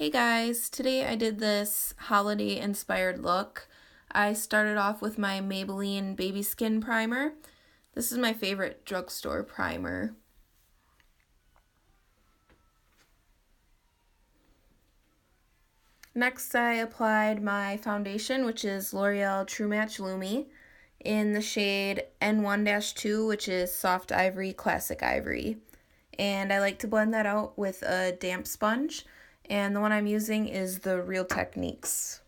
Hey guys, today I did this holiday inspired look. I started off with my Maybelline Baby Skin Primer. This is my favorite drugstore primer. Next I applied my foundation, which is L'Oreal True Match Lumi, in the shade N1-2, which is Soft Ivory Classic Ivory. And I like to blend that out with a damp sponge, and the one I'm using is the Real Techniques.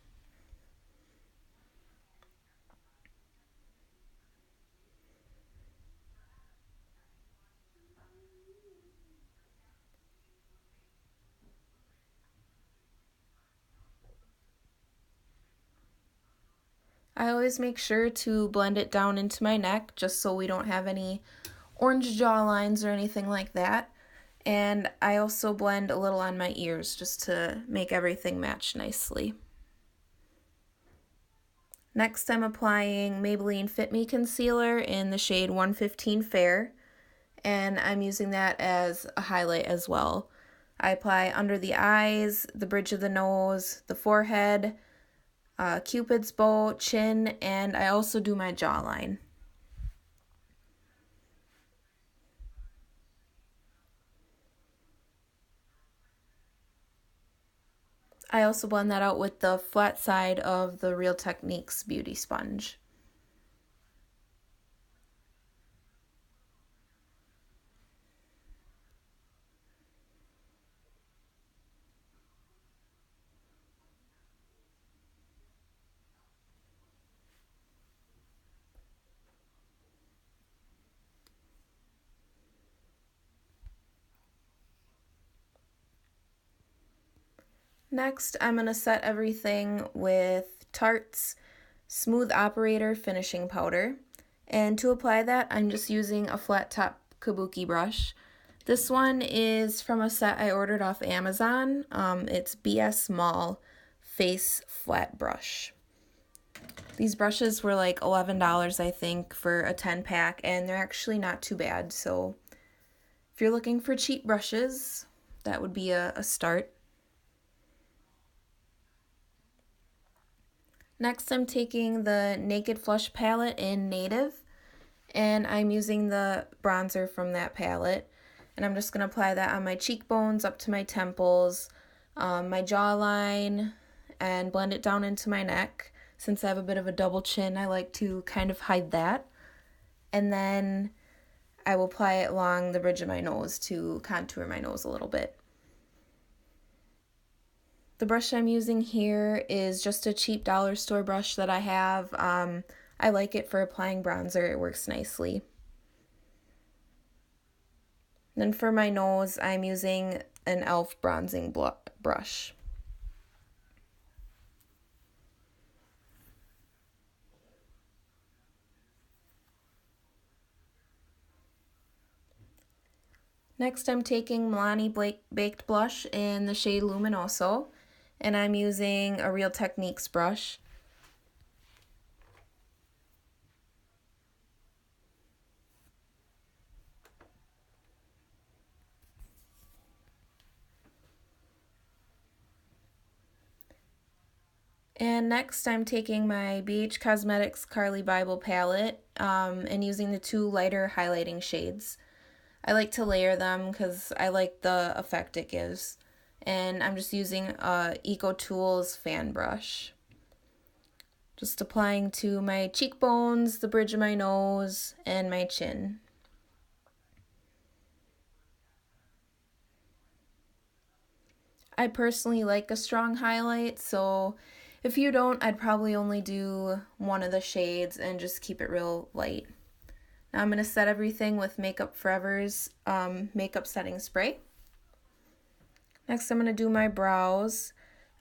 I always make sure to blend it down into my neck just so we don't have any orange jaw lines or anything like that. And I also blend a little on my ears just to make everything match nicely. Next I'm applying Maybelline Fit Me Concealer in the shade 115 Fair, and I'm using that as a highlight as well. I apply under the eyes, the bridge of the nose, the forehead, Cupid's bow, chin, and I also do my jawline. I also blend that out with the flat side of the Real Techniques Beauty Sponge. Next, I'm going to set everything with Tarte's Smooth Operator Finishing Powder. And to apply that, I'm just using a flat top kabuki brush. This one is from a set I ordered off Amazon. It's BS Small Face Flat Brush. These brushes were like $11, I think, for a 10-pack, and they're actually not too bad. So if you're looking for cheap brushes, that would be a start. Next, I'm taking the Naked Flush palette in Native, and I'm using the bronzer from that palette. And I'm just going to apply that on my cheekbones up to my temples, my jawline, and blend it down into my neck. Since I have a bit of a double chin, I like to kind of hide that. And then I will apply it along the bridge of my nose to contour my nose a little bit. The brush I'm using here is just a cheap dollar store brush that I have. I like it for applying bronzer. It works nicely. Then for my nose, I'm using an e.l.f. bronzing brush. Next, I'm taking Milani Baked Blush in the shade Luminoso, and I'm using a Real Techniques brush. And next I'm taking my BH Cosmetics Carly Bible palette and using the two lighter highlighting shades. I like to layer them because I like the effect it gives. And I'm just using a Eco Tools fan brush. Just applying to my cheekbones, the bridge of my nose, and my chin. I personally like a strong highlight, so if you don't, I'd probably only do one of the shades and just keep it real light. Now I'm going to set everything with Makeup Forever's makeup setting spray. Next I'm going to do my brows.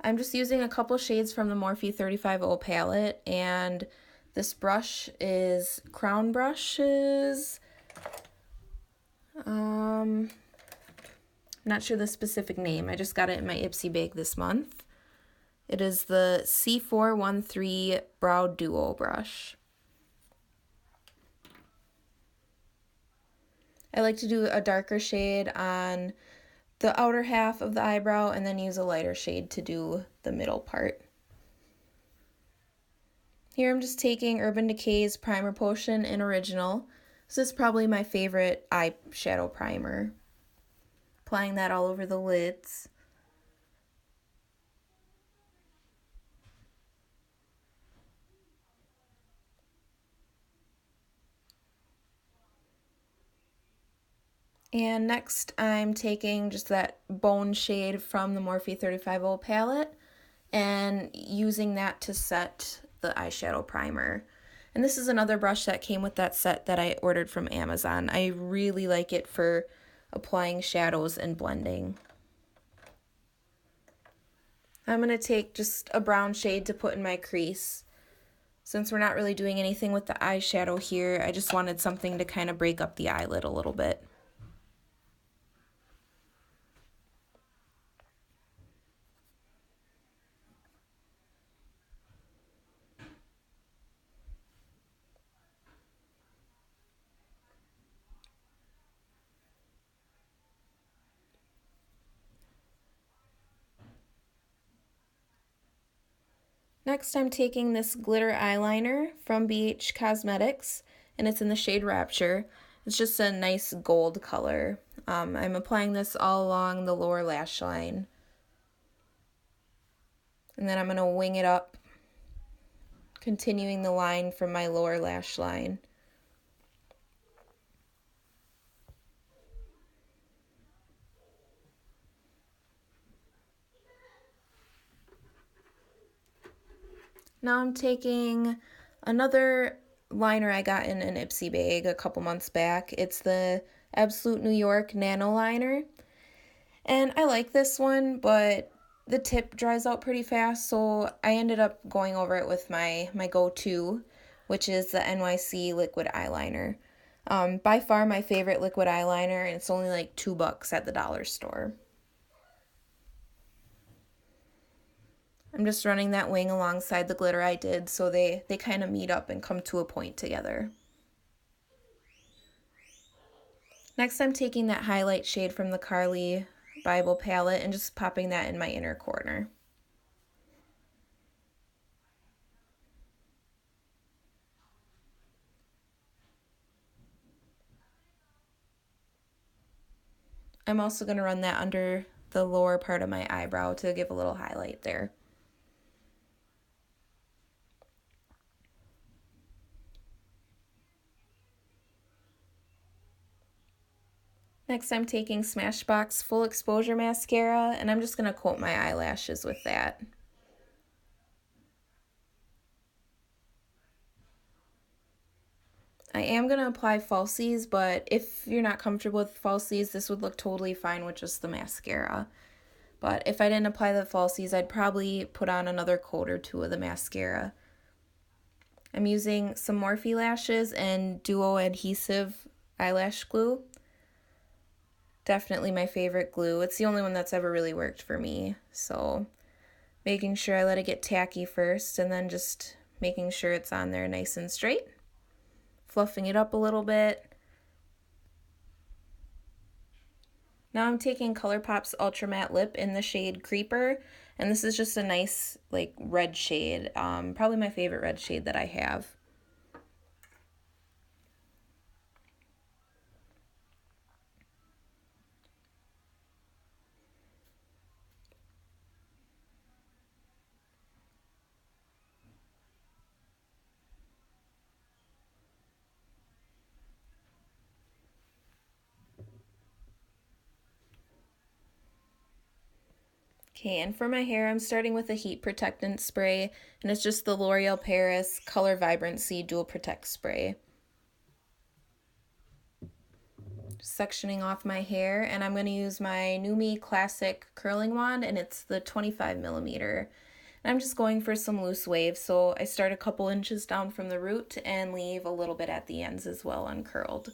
I'm just using a couple shades from the Morphe 35O palette, and this brush is Crown Brushes. I'm not sure the specific name. I just got it in my Ipsy bag this month. It is the C413 Brow Duo brush. I like to do a darker shade on the outer half of the eyebrow and then use a lighter shade to do the middle part. Here I'm just taking Urban Decay's Primer Potion in Original. This is probably my favorite eyeshadow primer. Applying that all over the lids. And next I'm taking just that bone shade from the Morphe 35O palette and using that to set the eyeshadow primer. And this is another brush that came with that set that I ordered from Amazon. I really like it for applying shadows and blending. I'm going to take just a brown shade to put in my crease. Since we're not really doing anything with the eyeshadow here, I just wanted something to kind of break up the eyelid a little bit. Next, I'm taking this glitter eyeliner from BH Cosmetics, and it's in the shade Rapture. It's just a nice gold color. I'm applying this all along the lower lash line. And then I'm going to wing it up, continuing the line from my lower lash line. Now I'm taking another liner I got in an Ipsy bag a couple months back. It's the Absolute New York Nano Liner. And I like this one, but the tip dries out pretty fast, so I ended up going over it with my go-to, which is the NYC liquid eyeliner. By far my favorite liquid eyeliner, and it's only like $2 at the dollar store. I'm just running that wing alongside the glitter I did so they kind of meet up and come to a point together. Next I'm taking that highlight shade from the Carly Bible palette and just popping that in my inner corner. I'm also going to run that under the lower part of my eyebrow to give a little highlight there. Next I'm taking Smashbox Full Exposure Mascara and I'm just going to coat my eyelashes with that. I am going to apply falsies, but if you're not comfortable with falsies, this would look totally fine with just the mascara. But if I didn't apply the falsies, I'd probably put on another coat or two of the mascara. I'm using some Morphe lashes and Duo Adhesive eyelash glue. Definitely my favorite glue. It's the only one that's ever really worked for me. So making sure I let it get tacky first and then just making sure it's on there nice and straight. Fluffing it up a little bit. Now I'm taking ColourPop's Ultra Matte Lip in the shade Creeper, and this is just a nice like red shade, probably my favorite red shade that I have. Okay, and for my hair, I'm starting with a heat protectant spray, and it's just the L'Oreal Paris Color Vibrancy Dual Protect Spray. Sectioning off my hair, and I'm going to use my NuMe Classic Curling Wand, and it's the 25mm. And I'm just going for some loose waves, so I start a couple inches down from the root and leave a little bit at the ends as well uncurled.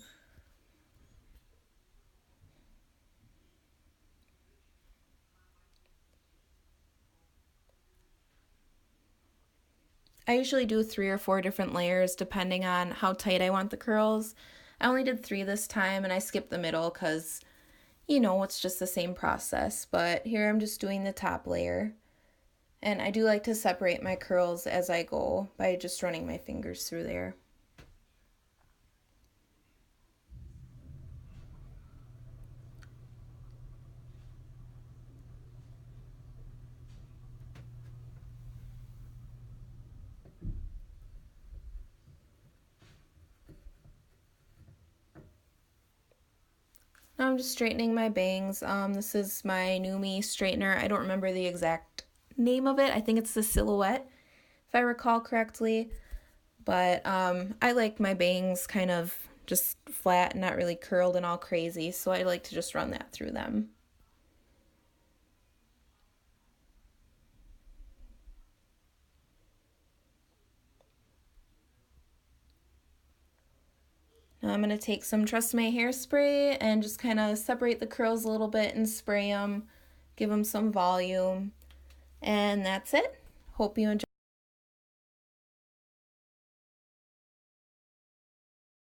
I usually do 3 or 4 different layers depending on how tight I want the curls. I only did 3 this time and I skipped the middle because you know, it's just the same process, but here I'm just doing the top layer. And I do like to separate my curls as I go by just running my fingers through there. Now I'm just straightening my bangs. This is my Numi straightener. I don't remember the exact name of it. I think it's the Silhouette, if I recall correctly. But I like my bangs kind of just flat and not really curled and all crazy, so I like to just run that through them. Now I'm going to take some Tresemme hairspray and just kind of separate the curls a little bit and spray them, give them some volume, and that's it. Hope you enjoy.